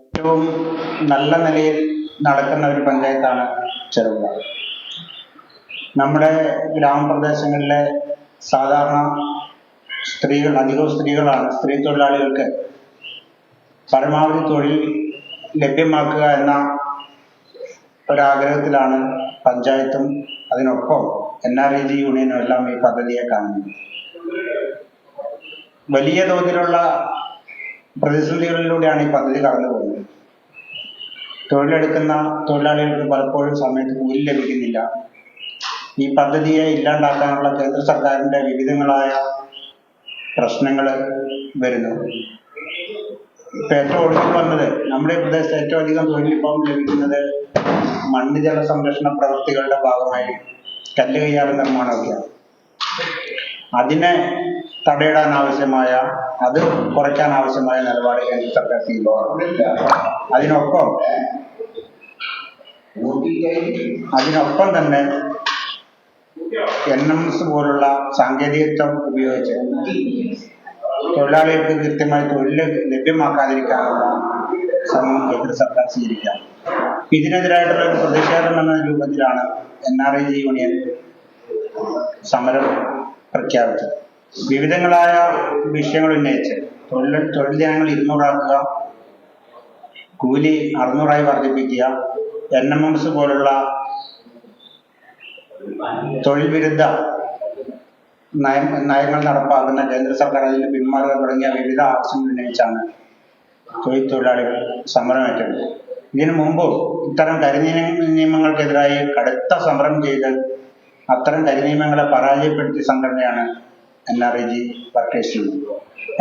ഏറ്റവും നല്ല നിലയിൽ നടക്കുന്ന ഒരു പഞ്ചായത്താണ് ചെറുപുഴ. നമ്മുടെ ഗ്രാമപ്രദേശങ്ങളിലെ സാധാരണ സ്ത്രീകൾ, അധികവും സ്ത്രീകളാണ്. സ്ത്രീ തൊഴിലാളികൾക്ക് പരമാവധി തൊഴിൽ ലഭ്യമാക്കുക എന്ന ഒരാഗ്രഹത്തിലാണ് പഞ്ചായത്തും അതിനൊപ്പം NREG യൂണിയനും എല്ലാം ഈ പദ്ധതിയെ കാണുന്നത്. വലിയ തോതിലുള്ള പ്രതിസന്ധികളിലൂടെയാണ് ഈ പദ്ധതി കടന്നു പോകുന്നത്. തൊഴിലെടുക്കുന്ന തൊഴിലാളികൾക്ക് പലപ്പോഴും സമയത്ത് കൂലി ലഭിക്കുന്നില്ല. ഈ പദ്ധതിയെ ഇല്ലാണ്ടാക്കാനുള്ള കേന്ദ്ര സർക്കാരിന്റെ വിവിധങ്ങളായ പ്രശ്നങ്ങൾ വരുന്നു. ഇപ്പൊ ഏറ്റവും ഒടുവിൽ വന്നത്, നമ്മുടെ പ്രദേശത്ത് ഏറ്റവും അധികം തൊഴിൽ ഇപ്പം ലഭിക്കുന്നത് മണ്ണ് ജല സംരക്ഷണ പ്രവൃത്തികളുടെ ഭാഗമായി കല്ല് കയ്യാറ് നിർമ്മാണമൊക്കെയാണ്. അതിനെ തടയിടാൻ ആവശ്യമായ, അത് കുറയ്ക്കാൻ ആവശ്യമായ നിലപാട് കേന്ദ്ര സർക്കാർ സ്വീകരിച്ചു. അതിനൊപ്പം തന്നെ NMS പോലുള്ള സാങ്കേതികത്വം ഉപയോഗിച്ച് തൊഴിലാളികൾക്ക് കൃത്യമായി തൊഴിൽ ലഭ്യമാക്കാതിരിക്കാനുള്ള ശ്രമം കേന്ദ്ര സർക്കാർ സ്വീകരിക്കാം. ഇതിനെതിരായിട്ടുള്ള ഒരു പ്രതിഷേധം എന്ന രൂപത്തിലാണ് NREG യൂണിയൻ സമരം പ്രഖ്യാപിച്ചത്. വിവിധങ്ങളായ വിഷയങ്ങൾ ഉന്നയിച്ച് തൊഴിൽ ദിനങ്ങൾ 200 ആക്കുക, കൂലി 600 വർദ്ധിപ്പിക്കുക, NMS പോലുള്ള തൊഴിൽ വിരുദ്ധ നയങ്ങൾ നടപ്പാക്കുന്ന കേന്ദ്ര സർക്കാർ അതിൽ പിന്മാറുക തുടങ്ങിയ വിവിധ ആവശ്യങ്ങൾ ഉന്നയിച്ചാണ് തൊഴിലാളികൾ സമരം ഏറ്റെടുത്തത്. ഇതിനു മുമ്പ് ഇത്തരം കരിനിയമങ്ങൾക്കെതിരായി കടുത്ത സമരം ചെയ്ത് അത്തരം കരിനിയമങ്ങളെ പരാജയപ്പെടുത്തിയ സംഘടനയാണ് NREG workers union.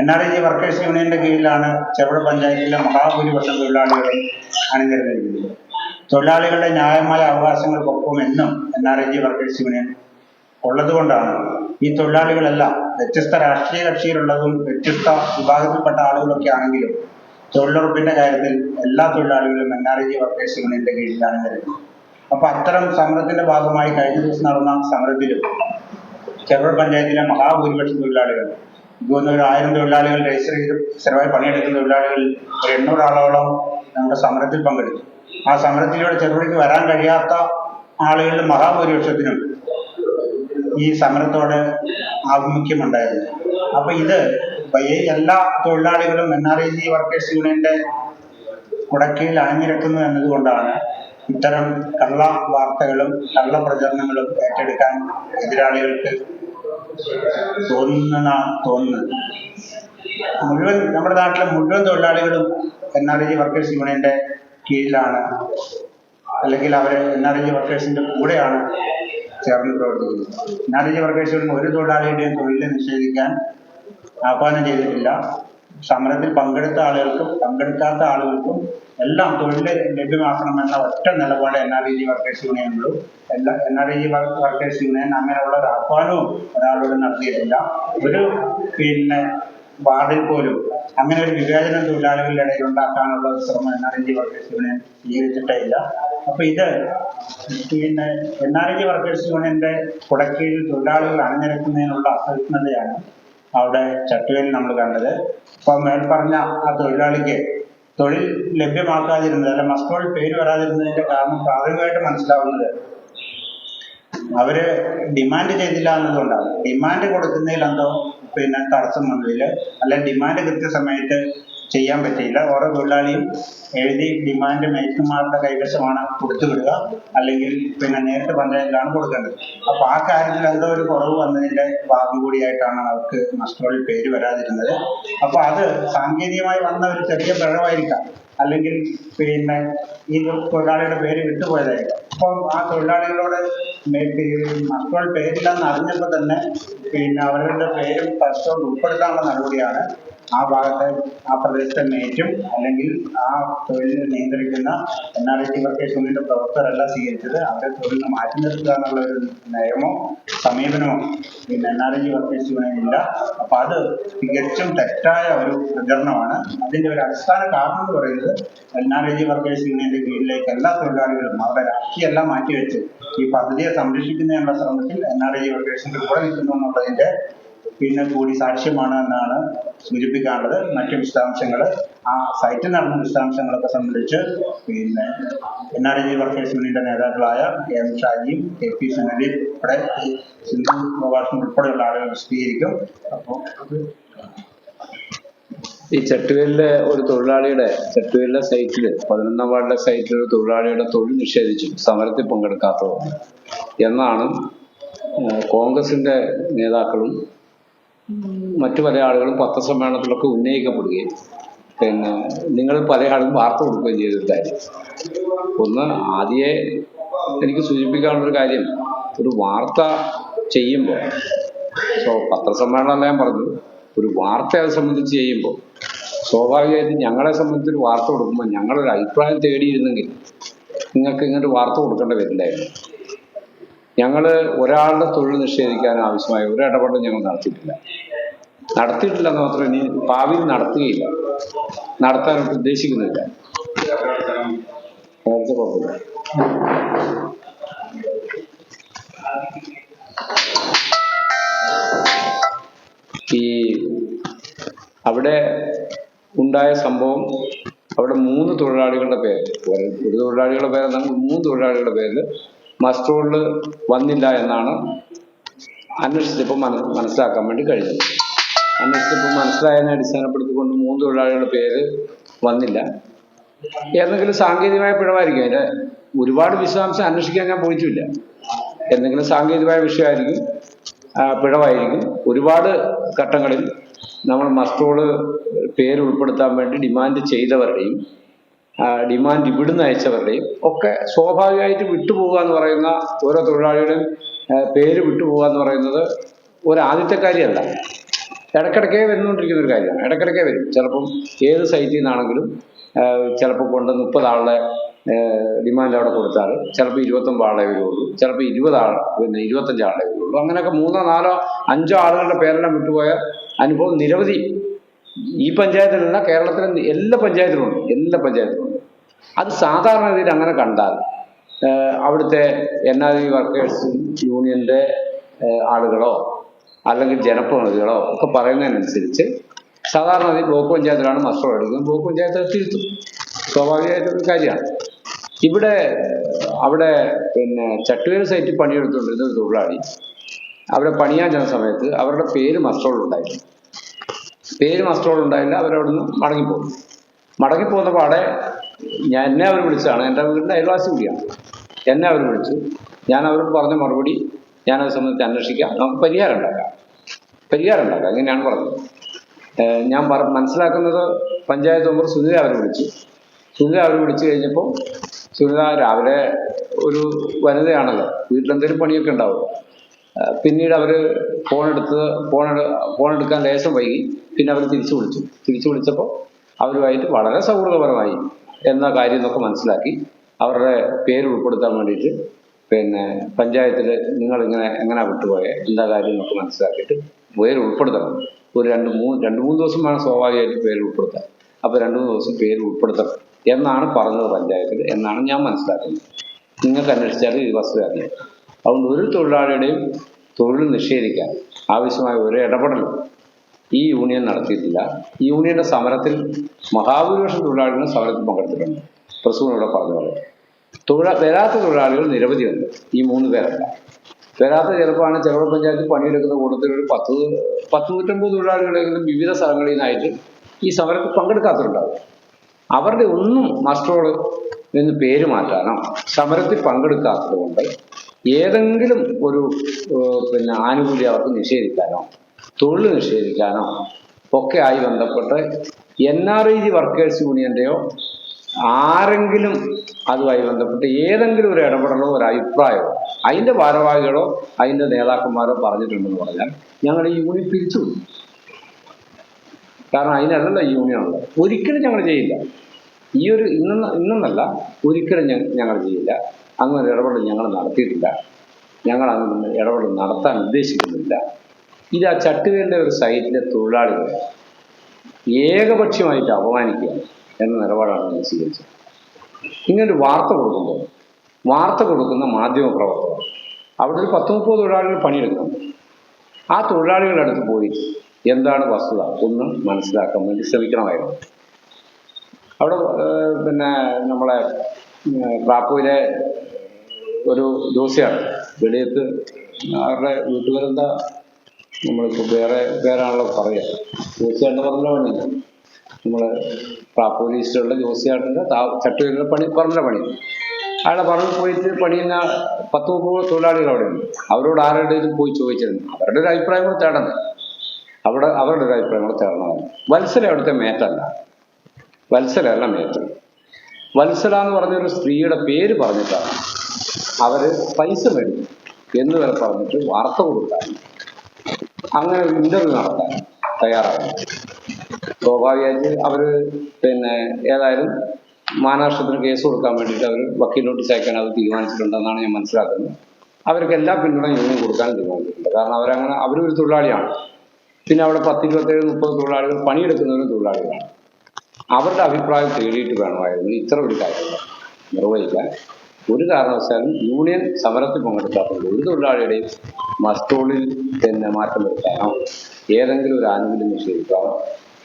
NREG workers യൂണിയന്റെ കീഴിലാണ് ചെറുപുഴ പഞ്ചായത്തിലെ മഹാഭൂരിപക്ഷം തൊഴിലാളികളും അണിനിരന്നിരിക്കുന്നത്. തൊഴിലാളികളുടെ ന്യായമായ അവകാശങ്ങൾക്കൊപ്പം എന്നും NREG വർക്കേഴ്സ് യൂണിയൻ ഉള്ളതുകൊണ്ടാണ് ഈ തൊഴിലാളികളെല്ലാം വ്യത്യസ്ത രാഷ്ട്രീയ കക്ഷിയിലുള്ളതും വ്യത്യസ്ത വിഭാഗത്തിൽപ്പെട്ട ആളുകളൊക്കെ ആണെങ്കിലും തൊഴിലുറപ്പിന്റെ കാര്യത്തിൽ എല്ലാ തൊഴിലാളികളും NREG വർക്കേഴ്സ് യൂണിയന്റെ കീഴിലാണ് വരുന്നത്. അപ്പൊ അത്തരം സമരത്തിന്റെ ഭാഗമായി കഴിഞ്ഞ ദിവസം നടന്ന സമരത്തിലും ചെറുപുഴ പഞ്ചായത്തിലെ മഹാഭൂരിപക്ഷം തൊഴിലാളികൾ, ഒരു 1000 തൊഴിലാളികൾ രജിസ്റ്റർ ചെയ്ത് സ്ഥിരമായി പണിയെടുക്കുന്ന തൊഴിലാളികളിൽ 800 ആളോളം നമ്മുടെ സമരത്തിൽ പങ്കെടുത്തു. ആ സമരത്തിലൂടെ ചെറുപുഴയ്ക്ക് വരാൻ കഴിയാത്ത ആളുകളുടെ മഹാഭൂരിപക്ഷത്തിനും ഈ സമരത്തോട് ആഭിമുഖ്യമുണ്ടായിരുന്നു. അപ്പൊ ഇത് എല്ലാ തൊഴിലാളികളും NREG വർക്കേഴ്സ് യൂണിയന്റെ കുടക്കീഴിൽ അണിനിരക്കുന്നു എന്നതുകൊണ്ടാണ് ഇത്തരം കള്ള വാർത്തകളും കള്ള പ്രചരണങ്ങളും ഏറ്റെടുക്കാൻ എതിരാളികൾക്ക് തോന്നുന്നത്. നമ്മുടെ നാട്ടിലെ മുഴുവൻ തൊഴിലാളികളും NREG വർക്കേഴ്സ് യൂണിയന്റെ കീഴിലാണ്, അല്ലെങ്കിൽ അവര് NREG വർക്കേഴ്സിന്റെ കൂടെയാണ് ചേർന്ന് പ്രവർത്തിക്കുന്നത്. NREG വർക്കേഴ്സ് യൂണിയൻ ഒരു തൊഴിലാളിയുടെയും തൊഴിൽ നിഷേധിക്കാൻ ആഹ്വാനം ചെയ്തിട്ടില്ല. സമരത്തിൽ പങ്കെടുത്ത ആളുകൾക്കും പങ്കെടുക്കാത്ത ആളുകൾക്കും എല്ലാം തൊഴിൽ ലഭ്യമാക്കണമെന്ന ഒറ്റ നിലപാട് NREG വർക്കേഴ്സ് യൂണിയനുള്ളൂ. NREG വർക്കേഴ്സ് യൂണിയൻ അങ്ങനെയുള്ള ഒരു ആഹ്വാനവും ഒരാളോട് നടത്തിയിട്ടില്ല. ഒരു വാർഡിൽ പോലും അങ്ങനെ ഒരു വിവേചനം തൊഴിലാളികളുടെ ഇടയിൽ ഉണ്ടാക്കാനുള്ള ശ്രമം NREG വർക്കേഴ്സ് യൂണിയൻ സ്വീകരിച്ചിട്ടേ ഇല്ല. അപ്പൊ ഇത് NREG വർക്കേഴ്സ് യൂണിയന്റെ കുടക്കീഴിൽ തൊഴിലാളികൾ അണിനിരക്കുന്നതിനുള്ള അസഹിഷ്ണുതയാണ് അവിടെ ചട്ടുവേലിൽ നമ്മൾ കണ്ടത്. ഇപ്പൊ മേൽപ്പറഞ്ഞ ആ തൊഴിലാളിക്ക് തൊഴിൽ ലഭ്യമാക്കാതിരുന്നത്, അല്ല മസ്റ്റോൾ പേര് വരാതിരുന്നതിന്റെ കാരണം പ്രാഥമികമായിട്ട് മനസ്സിലാവുന്നത് അവര് ഡിമാൻഡ് ചെയ്തില്ല എന്നതുകൊണ്ടാണ്. ഡിമാൻഡ് കൊടുക്കുന്നതിൽ എന്തോ തടസ്സം വന്നതിൽ, അല്ലെ ഡിമാൻഡ് കൃത്യസമയത്ത് ചെയ്യാൻ പറ്റിയില്ല. ഓരോ തൊഴിലാളിയും എഴുതി ഡിമാൻഡ് മേസ്റ്റുമാരുടെ കൈവശമാണ് കൊടുത്തുവിടുക, അല്ലെങ്കിൽ നേരിട്ട് പഞ്ചായത്തിലാണ് കൊടുക്കേണ്ടത്. അപ്പൊ ആ കാര്യത്തിൽ എന്തോ ഒരു കുറവ് വന്നതിന്റെ ഭാഗം കൂടിയായിട്ടാണ് അവർക്ക് മസ്റ്റോളിൽ പേര് വരാതിരുന്നത്. അപ്പൊ അത് സാങ്കേതികമായി വന്ന ഒരു ചെറിയ പിഴവായിരിക്കാം, അല്ലെങ്കിൽ ഈ തൊഴിലാളിയുടെ പേര് വിട്ടുപോയതായിരിക്കാം. അപ്പം ആ തൊഴിലാളികളോട് മസ്റ്റോൾ പേരില്ലെന്ന് അറിഞ്ഞപ്പോൾ തന്നെ അവരുടെ പേരും മസ്റ്റോൾ ഉൾപ്പെടുത്താനുള്ള നടപടിയാണ് ആ ഭാഗത്തെ, ആ പ്രദേശത്തെ മേറ്റും അല്ലെങ്കിൽ ആ തൊഴിലിനെ നിയന്ത്രിക്കുന്ന NREG വർക്കേഴ്സ് യൂണിയന്റെ പ്രവർത്തകരെല്ലാം സ്വീകരിച്ചത്. അവരെ തൊഴിലിന് മാറ്റി നിർത്തുക എന്നുള്ള ഒരു നയമോ സമീപനമോ NREG വർക്കേഴ്സ് യൂണിയൻ ഇല്ല. അപ്പൊ അത് തികച്ചും തെറ്റായ ഒരു പ്രചരണമാണ്. അതിന്റെ ഒരു അടിസ്ഥാന കാരണം എന്ന് പറയുന്നത് NREG വർക്കേഴ്സ് യൂണിയന്റെ കീഴിലേക്ക് എല്ലാ തൊഴിലാളികളും അവരുടെ രാഷ്ട്രീയം എല്ലാം മാറ്റിവെച്ച് ഈ പദ്ധതിയെ സംരക്ഷിക്കുന്നതിനുള്ള ശ്രമത്തിൽ NREG വർക്കേഴ്സിന്റെ കൂടെ നിൽക്കുന്നു എന്നുള്ളതിന്റെ പിന്നെ കൂടി സാക്ഷ്യമാണ് എന്നാണ് സൂചിപ്പിക്കാനുള്ളത്. മറ്റു വിശദാംശങ്ങൾ ആ സൈറ്റിൽ നടന്ന വിശദാംശങ്ങളൊക്കെ സംബന്ധിച്ച് പിന്നെ NRG വർക്കേഴ്സ് യൂണിയന്റെ നേതാക്കളായ M ഷാജിയും KP സുനിലും ഉൾപ്പെടെ സിന്ധു പ്രഭാഷണം ഉൾപ്പെടെയുള്ള ആളുകൾ വിശദീകരിക്കും. അപ്പോൾ ഈ ചട്ടുവേലിലെ ഒരു തൊഴിലാളിയുടെ ചട്ടുവേലിലെ സൈറ്റില് 11ാം വാർഡിലെ സൈറ്റിൽ ഒരു തൊഴിലാളിയുടെ തൊഴിൽ നിഷേധിച്ചു സമരത്തിൽ പങ്കെടുക്കാത്തത് എന്നാണ് കോൺഗ്രസിന്റെ നേതാക്കളും മറ്റു പല ആളുകളും പത്രസമ്മേളനത്തിലൊക്കെ ഉന്നയിക്കപ്പെടുകയും പിന്നെ നിങ്ങൾ പല ആളും വാർത്ത കൊടുക്കുകയും ചെയ്തൊരു കാര്യം. ഒന്ന് ആദ്യമേ എനിക്ക് സൂചിപ്പിക്കാനുള്ളൊരു കാര്യം, ഒരു വാർത്ത ചെയ്യുമ്പോൾ പത്രസമ്മേളനം ഞാൻ പറഞ്ഞു, ഒരു വാർത്ത അത് സംബന്ധിച്ച് ചെയ്യുമ്പോൾ സ്വാഭാവികമായിട്ടും ഞങ്ങളെ സംബന്ധിച്ച് ഒരു വാർത്ത കൊടുക്കുമ്പോൾ ഞങ്ങളൊരു അഭിപ്രായം തേടിയിരുന്നെങ്കിൽ നിങ്ങൾക്ക് ഇങ്ങോട്ട് വാർത്ത കൊടുക്കേണ്ട വരില്ലായിരുന്നു. ഞങ്ങൾ ഒരാളുടെ തൊഴിൽ നിഷേധിക്കാൻ ആവശ്യമായ ഒരു ഇടപെടലും ഞങ്ങൾ നടത്തിയിട്ടില്ലെന്ന് മാത്രമേ ഇനി ഭാവിയിൽ നടത്തുകയില്ല, നടത്താനായിട്ട് ഉദ്ദേശിക്കുന്നില്ല. നേരത്തെ കുഴപ്പമില്ല. ഈ അവിടെ ഉണ്ടായ സംഭവം, അവിടെ 3 തൊഴിലാളികളുടെ പേര്, ഒരു തൊഴിലാളികളുടെ പേര് എന്നാൽ 3 തൊഴിലാളികളുടെ പേര് മസ്റ്ററോളിൽ വന്നില്ല എന്നാണ് അന്വേഷിച്ചപ്പോൾ മനസ്സിലാക്കാൻ വേണ്ടി കഴിഞ്ഞത്. അന്വേഷിച്ചപ്പോൾ മനസ്സിലായതിനെ അടിസ്ഥാനപ്പെടുത്തിക്കൊണ്ട് 3 തൊഴിലാളികളുടെ പേര് വന്നില്ല. എന്തെങ്കിലും സാങ്കേതികമായ പിഴവായിരിക്കും. അതിൻ്റെ ഒരുപാട് വിശദാംശം അന്വേഷിക്കാൻ ഞാൻ പോയിട്ടില്ല. എന്തെങ്കിലും സാങ്കേതികമായ വിഷയമായിരിക്കും, പിഴവായിരിക്കും. ഒരുപാട് ഘട്ടങ്ങളിൽ നമ്മൾ മസ്റ്ററോള് പേര് ഉൾപ്പെടുത്താൻ വേണ്ടി ഡിമാൻഡ് ചെയ്തവരുടെയും ഡിമാൻഡ് ഇവിടുന്ന് അയച്ചവരുടെയും ഒക്കെ സ്വാഭാവികമായിട്ട് വിട്ടുപോകുക എന്ന് പറയുന്ന, ഓരോ തൊഴിലാളിയുടെയും പേര് വിട്ടുപോകുക എന്ന് പറയുന്നത് ഒരു ആദ്യത്തെ കാര്യമല്ല. ഇടയ്ക്കിടയ്ക്കേ വരുന്നുകൊണ്ടിരിക്കുന്ന ഒരു കാര്യമാണ്. ഇടയ്ക്കിടയ്ക്കേ വരും. ചിലപ്പം ഏത് സൈറ്റിൽ നിന്നാണെങ്കിലും ചിലപ്പോൾ കൊണ്ട് 30 ആളുടെ ഡിമാൻഡ് അവിടെ കൊടുത്താൽ ചിലപ്പോൾ 29 ആളെ വരുള്ളൂ, ചിലപ്പോൾ 25 ആളെ വരുള്ളൂ. അങ്ങനെയൊക്കെ 3, 4, 5 ആളുകളുടെ പേരെല്ലാം വിട്ടുപോയ അനുഭവം നിരവധി ഈ പഞ്ചായത്തിലല്ല, കേരളത്തിലെ എല്ലാ പഞ്ചായത്തിലുണ്ട്. അത് സാധാരണഗതിയിൽ അങ്ങനെ കണ്ടാൽ അവിടുത്തെ NRG വർക്കേഴ്സ് യൂണിയന്റെ ആളുകളോ അല്ലെങ്കിൽ ജനപ്രതിനിധികളോ ഒക്കെ പറയുന്നതിനനുസരിച്ച് സാധാരണഗതി ബ്ലോക്ക് പഞ്ചായത്തിലാണ് മസ്റ്റർ എടുക്കുന്നത്, ബ്ലോക്ക് പഞ്ചായത്ത് തിരുത്തും. സ്വാഭാവികമായിട്ടൊരു കാര്യമാണ്. അവിടെ പിന്നെ ചട്ടുവേൽ സൈറ്റിൽ പണിയെടുത്തുകൊണ്ടിരുന്ന ഒരു തൊഴിലാളി അവിടെ പണിയാൻ ചെന്ന സമയത്ത് അവരുടെ പേര് മസ്റ്ററോളുണ്ടായില്ല. അവരവിടുന്ന് മടങ്ങിപ്പോകുന്നപ്പോൾ അവിടെ എന്നെ അവർ വിളിച്ചതാണ്. എൻ്റെ വീടിൻ്റെ അയൽവാസി കൂടിയാണ്. എന്നെ അവർ വിളിച്ചു. ഞാൻ അവരോട് പറഞ്ഞ മറുപടി, ഞാനത് സംബന്ധിച്ച് അന്വേഷിക്കാം, നമുക്ക് പരിഹാരം ഉണ്ടാക്കാം. ഇങ്ങനെയാണ് പറഞ്ഞത്. ഞാൻ മനസ്സിലാക്കുന്നത് പഞ്ചായത്ത് മെമ്പർ സുനിത അവർ വിളിച്ചു കഴിഞ്ഞപ്പോൾ സുനിത രാവിലെ ഒരു വനിതയാണല്ലോ, വീട്ടിലെന്തെങ്കിലും പണിയൊക്കെ ഉണ്ടാവും. പിന്നീട് അവർ ഫോൺ എടുക്കാൻ ലേശം വൈകി. പിന്നെ അവർ തിരിച്ചു വിളിച്ചപ്പോൾ അവരുമായിട്ട് വളരെ സൗഹൃദപരമായി എന്ന കാര്യം എന്നൊക്കെ മനസ്സിലാക്കി അവരുടെ പേര് ഉൾപ്പെടുത്താൻ വേണ്ടിയിട്ട് പിന്നെ പഞ്ചായത്തിൽ നിങ്ങളിങ്ങനെ എങ്ങനെ വിട്ടുപോയെ എന്താ കാര്യം എന്നൊക്കെ മനസ്സിലാക്കിയിട്ട് പേര് ഉൾപ്പെടുത്തണം. ഒരു 2-3 ദിവസം വേണം സ്വാഭാവികമായിട്ട് പേര് ഉൾപ്പെടുത്താൻ. അപ്പോൾ 2-3 ദിവസം പേര് ഉൾപ്പെടുത്തണം എന്നാണ് പറഞ്ഞത് പഞ്ചായത്തിൽ എന്നാണ് ഞാൻ മനസ്സിലാക്കുന്നത്. നിങ്ങൾക്ക് അന്വേഷിച്ചാൽ ഈ വസ്തുത അറിയാം. അതുകൊണ്ട് ഒരു തൊഴിലാളിയുടെയും തൊഴിൽ നിഷേധിക്കാൻ ആവശ്യമായ ഒരു ഇടപെടലും ഈ യൂണിയൻ നടത്തിയിട്ടില്ല. ഈ യൂണിയന്റെ സമരത്തിൽ മഹാഭൂരിപക്ഷം തൊഴിലാളികളും സമരത്തിൽ പങ്കെടുത്തിട്ടുണ്ട്. പ്രസൂണിവിടെ പറഞ്ഞ പോലെ വരാത്ത തൊഴിലാളികൾ നിരവധിയുണ്ട്. ഈ 3 പേരല്ല വരാത്ത. ചിലപ്പോൾ ചെറുപുഴ പഞ്ചായത്തിൽ പണിയെടുക്കുന്ന കൂട്ടത്തിൽ ഒരു 100-150 തൊഴിലാളികളെങ്കിലും വിവിധ സ്ഥലങ്ങളിൽ നിന്നായിട്ട് ഈ സമരത്തിൽ പങ്കെടുക്കാത്തവരുണ്ടാവും. അവരുടെ ഒന്നും മസ്റ്ററോള് എന്ന് പേര് മാറ്റാനോ സമരത്തിൽ പങ്കെടുക്കാത്തത് കൊണ്ട് ഏതെങ്കിലും ഒരു പിന്നെ ആനുകൂല്യം അവർക്ക് നിഷേധിക്കാനോ തൊഴിൽ നിഷേധിക്കാനോ ഒക്കെ ആയി ബന്ധപ്പെട്ട് NRG വർക്കേഴ്സ് യൂണിയന്റെയോ ആരെങ്കിലും അതുമായി ബന്ധപ്പെട്ട് ഏതെങ്കിലും ഒരു ഇടപെടലോ ഒരു അഭിപ്രായമോ അതിന്റെ ഭാരവാഹികളോ അതിന്റെ നേതാക്കന്മാരോ പറഞ്ഞിട്ടുണ്ടെന്ന് പറഞ്ഞാൽ ഞങ്ങൾ ഈ യൂണിയൻ പിരിച്ചു. കാരണം അതിനല്ലല്ലോ ഈ യൂണിയൻ ഉള്ളത്. ഒരിക്കലും ഞങ്ങൾ ചെയ്യില്ല. ഇന്നല്ല ഒരിക്കലും ഞങ്ങൾ ചെയ്യില്ല. അങ്ങനെ ഇടപെടൽ ഞങ്ങൾ നടത്തിയിട്ടില്ല. ഞങ്ങൾ അങ്ങനെ ഇടപെടൽ നടത്താൻ ഉദ്ദേശിക്കുന്നില്ല. ഇത് ആ ചട്ടുവേലിൻ്റെ ഒരു സൈറ്റിലെ തൊഴിലാളികളെ ഏകപക്ഷീയമായിട്ട് അപമാനിക്കുക എന്ന നിലപാടാണ് ഞാൻ സ്വീകരിച്ചത്. ഇങ്ങനൊരു വാർത്ത കൊടുക്കുന്ന മാധ്യമ പ്രവർത്തകർ അവിടെ ഒരു 10-30 തൊഴിലാളികൾ പണിയെടുക്കുന്നുണ്ട്. ആ തൊഴിലാളികളുടെ അടുത്ത് പോയി എന്താണ് വസ്തുത ഒന്ന് മനസ്സിലാക്കാൻ വേണ്ടി ശ്രമിക്കണമായിരുന്നു. അവിടെ പിന്നെ നമ്മളെ പ്രാപ്പൂരിലെ ഒരു ജോസിയാണ് വെളിയത്ത്, അവരുടെ വീട്ടുപേരെന്താ, നമ്മളിപ്പോൾ വേറെ പേരാണല്ലോ പറയുക, ജോസിയാണെന്ന് പറഞ്ഞ പണിയില്ല, നമ്മൾ പ്രാപ്പൂർ ഈസ്റ്റുള്ള ജോസിയാട്ടിൻ്റെ ചട്ടുവീരിൻ്റെ പണി പറഞ്ഞ പണി. അയാളെ പറമ്പിൽ പോയിട്ട് പണിയുന്ന 10-30 തൊഴിലാളികൾ അവിടെ ഉണ്ട്. അവരോട് ആരുടെയും പോയി ചോദിച്ചിരുന്നു. അവരുടെ ഒരു അഭിപ്രായം കൂടെ തേടണം. അവരുടെ ഒരു അഭിപ്രായം കൂടെ തേടണം. വത്സല അവിടുത്തെ മേറ്റല്ല, വത്സലല്ല മേറ്റ്. വത്സല എന്ന് പറഞ്ഞൊരു സ്ത്രീയുടെ പേര് പറഞ്ഞിട്ടാണ് അവർ പൈസ മേടിക്കും എന്ന് വരെ പറഞ്ഞിട്ട് വാർത്ത കൊടുക്കാൻ, അങ്ങനെ ഒരു ഇന്റർവ്യൂ നടത്താൻ തയ്യാറാകും. സ്വാഭാവികമായിട്ട് അവർ പിന്നെ ഏതായാലും മാനനഷ്ടത്തിന് കേസ് കൊടുക്കാൻ വേണ്ടിയിട്ട് അവർ വക്കീൽ നോട്ടീസ് അയക്കാൻ അത് തീരുമാനിച്ചിട്ടുണ്ടെന്നാണ് ഞാൻ മനസ്സിലാക്കുന്നത്. അവർക്ക് എല്ലാ പിന്തുണയും യൂണിയൻ കൊടുക്കാൻ തീരുമാനിച്ചിട്ടുണ്ട്. കാരണം അവരൊരു തൊഴിലാളിയാണ്. പിന്നെ അവിടെ 10, 27, 30 തൊഴിലാളികൾ പണിയെടുക്കുന്നവരും തൊഴിലാളികളാണ്. അവരുടെ അഭിപ്രായം തേടിയിട്ട് വേണമായിരുന്നു ഇത്ര ഒരു കാര്യം നിർവഹിക്കാൻ. ഒരു കാരണവശാലും യൂണിയൻ സമരത്തിൽ പങ്കെടുക്കാറുണ്ട് ഒരു തൊഴിലാളിയുടെയും മസ്തോളിൽ തന്നെ മാറ്റം വരുത്താനോ ഏതെങ്കിലും ഒരു ആനുകൂല്യം നിഷേധിക്കാനോ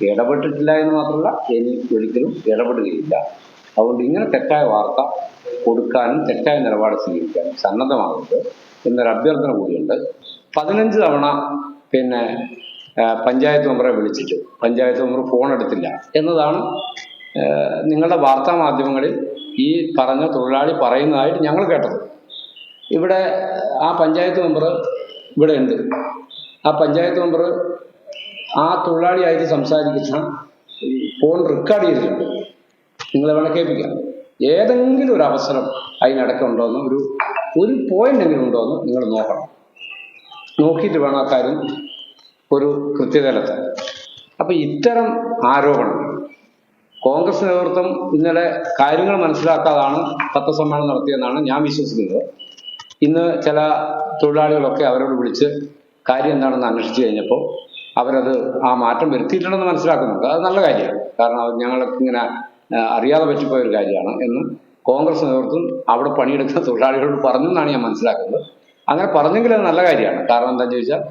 ഇടപെട്ടിട്ടില്ല എന്ന് മാത്രമല്ല, ഇനി ഒരിക്കലും ഇടപെടുകയില്ല. അതുകൊണ്ട് ഇങ്ങനെ തെറ്റായ വാർത്ത കൊടുക്കാനും തെറ്റായ നിലപാട് സ്വീകരിക്കാനും സന്നദ്ധമാകുന്നത് എന്നൊരു അഭ്യർത്ഥന കൂടിയുണ്ട്. 15 തവണ പിന്നെ പഞ്ചായത്ത് മെമ്പറെ വിളിച്ചിട്ട് പഞ്ചായത്ത് മെമ്പർ ഫോൺ എടുത്തില്ല എന്നതാണ് നിങ്ങളുടെ വാർത്താ മാധ്യമങ്ങളിൽ ഈ പറഞ്ഞ തൊഴിലാളി പറയുന്നതായിട്ട് ഞങ്ങൾ കേട്ടത്. ഇവിടെ ആ പഞ്ചായത്ത് മെമ്പർ ഇവിടെ ഉണ്ട്. ആ പഞ്ചായത്ത് മെമ്പർ ആ തൊഴിലാളിയായിട്ട് സംസാരിക്കുന്ന ഫോൺ റെക്കോർഡ് ചെയ്തിട്ടുണ്ട്. നിങ്ങളെ വേണം കേൾപ്പിക്കാം. ഏതെങ്കിലും ഒരു അവസരം അതിനിടയ്ക്കുണ്ടോയെന്ന് ഒരു പോയിന്റെങ്കിലും ഉണ്ടോയെന്ന് നിങ്ങൾ നോക്കണം. നോക്കിയിട്ട് വേണം ആ കാര്യം ഒരു കൃത്യതയിലെത്താൻ. അപ്പം ഇത്തരം ആരോപണങ്ങൾ കോൺഗ്രസ് നേതൃത്വം ഇന്നലെ കാര്യങ്ങൾ മനസ്സിലാക്കാതാണ് പത്രസമ്മേളനം നടത്തിയെന്നാണ് ഞാൻ വിശ്വസിക്കുന്നത്. ഇന്ന് ചില തൊഴിലാളികളൊക്കെ അവരോട് വിളിച്ച് കാര്യം എന്താണെന്ന് അന്വേഷിച്ച് കഴിഞ്ഞപ്പോൾ അവരത് ആ മാറ്റം വരുത്തിയിട്ടുണ്ടെന്ന് മനസ്സിലാക്കുന്നുണ്ട്. അത് നല്ല കാര്യമാണ്. കാരണം ഞങ്ങൾക്ക് ഇങ്ങനെ അറിയാതെ പറ്റിപ്പോയ ഒരു കാര്യമാണ് എന്ന് കോൺഗ്രസ് നേതൃത്വം അവിടെ പണിയെടുക്കുന്ന തൊഴിലാളികളോട് പറഞ്ഞു എന്നാണ് ഞാൻ മനസ്സിലാക്കുന്നത്. അങ്ങനെ പറഞ്ഞെങ്കിൽ അത് നല്ല കാര്യമാണ്. കാരണം എന്താണെന്ന് ചോദിച്ചാൽ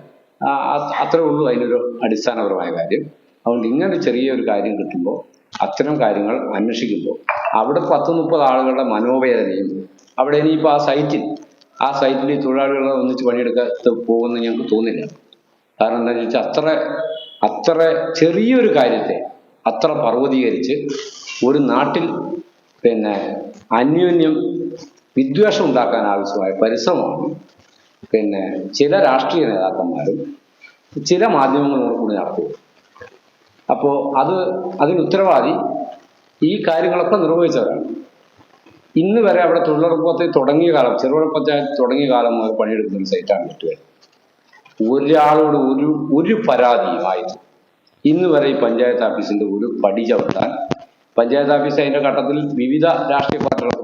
അത്രേ ഉള്ളൂ അതിനൊരു അടിസ്ഥാനപരമായ കാര്യം. അതുകൊണ്ട് ഇങ്ങനെ ചെറിയൊരു കാര്യം കിട്ടുമ്പോൾ അത്തരം കാര്യങ്ങൾ അന്വേഷിക്കുമ്പോൾ അവിടെ 10-30 ആളുകളുടെ മനോവേദനയും അവിടെ ഇനിയിപ്പോൾ ആ സൈറ്റിൽ ഈ തൊഴിലാളികളെ ഒന്നിച്ച് പണിയെടുക്കാത്ത പോകുമെന്ന് ഞങ്ങൾക്ക് തോന്നില്ല. കാരണം എന്താണെന്ന് ചോദിച്ചാൽ അത്ര ചെറിയൊരു കാര്യത്തെ അത്ര പർവ്വതീകരിച്ച് ഒരു നാട്ടിൽ പിന്നെ അന്യോന്യം വിദ്വേഷം ഉണ്ടാക്കാൻ ആവശ്യമായ പരിശ്രമമാണ് പിന്നെ ചില രാഷ്ട്രീയ നേതാക്കന്മാരും ചില മാധ്യമങ്ങളോട് കൂടി നടത്തുക. അപ്പോൾ അതിന് ഉത്തരവാദി ഈ കാര്യങ്ങളൊക്കെ നിർവഹിച്ചവരാണ്. ഇന്ന് വരെ അവിടെ തൊഴിലുറപ്പ് പദ്ധതി തുടങ്ങിയ കാലം, ചെറുപുഴ പഞ്ചായത്ത് തുടങ്ങിയ കാലം മുതൽ പണിയെടുക്കുന്ന ഒരു സൈറ്റാണ് കിട്ടുക. ഒരാളോട് ഒരു പരാതിയുമായിട്ട് ഇന്ന് വരെ ഈ പഞ്ചായത്ത് ഓഫീസിന്റെ ഒരു പടി ചവിട്ടാൻ പഞ്ചായത്ത് ഓഫീസ് അതിന്റെ ഘട്ടത്തിൽ വിവിധ രാഷ്ട്രീയ പാർട്ടികളൊക്കെ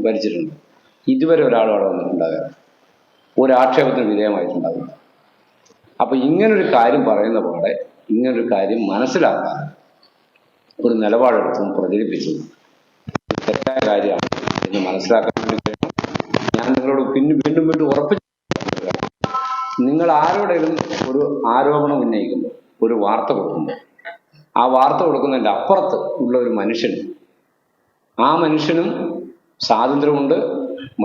ഭരിച്ചിട്ടുണ്ട്. ഇതുവരെ ഒരാളും അവിടെ വന്നിട്ടുണ്ടാകുക, ഒരാക്ഷേപത്തിന് വിധേയമായിട്ടുണ്ടാകും. അപ്പൊ ഇങ്ങനൊരു കാര്യം പറയുന്ന പോലെ ഇങ്ങനൊരു കാര്യം മനസ്സിലാക്കാൻ ഒരു നിലപാടെടുത്തും പ്രചരിപ്പിച്ചതും തെറ്റായ കാര്യമാണ് എന്ന് മനസ്സിലാക്കാൻ വേണ്ടി കഴിയണം. ഞാൻ നിങ്ങളോട് വീണ്ടും ഉറപ്പിച്ചു, നിങ്ങൾ ആരോടെങ്കിലും ഒരു ആരോപണം ഉന്നയിക്കുമ്പോൾ ഒരു വാർത്ത കൊടുക്കുമ്പോൾ ആ വാർത്ത കൊടുക്കുന്നതിൻ്റെ അപ്പുറത്ത് ഉള്ള ഒരു മനുഷ്യന്, ആ മനുഷ്യനും സ്വാതന്ത്ര്യമുണ്ട്,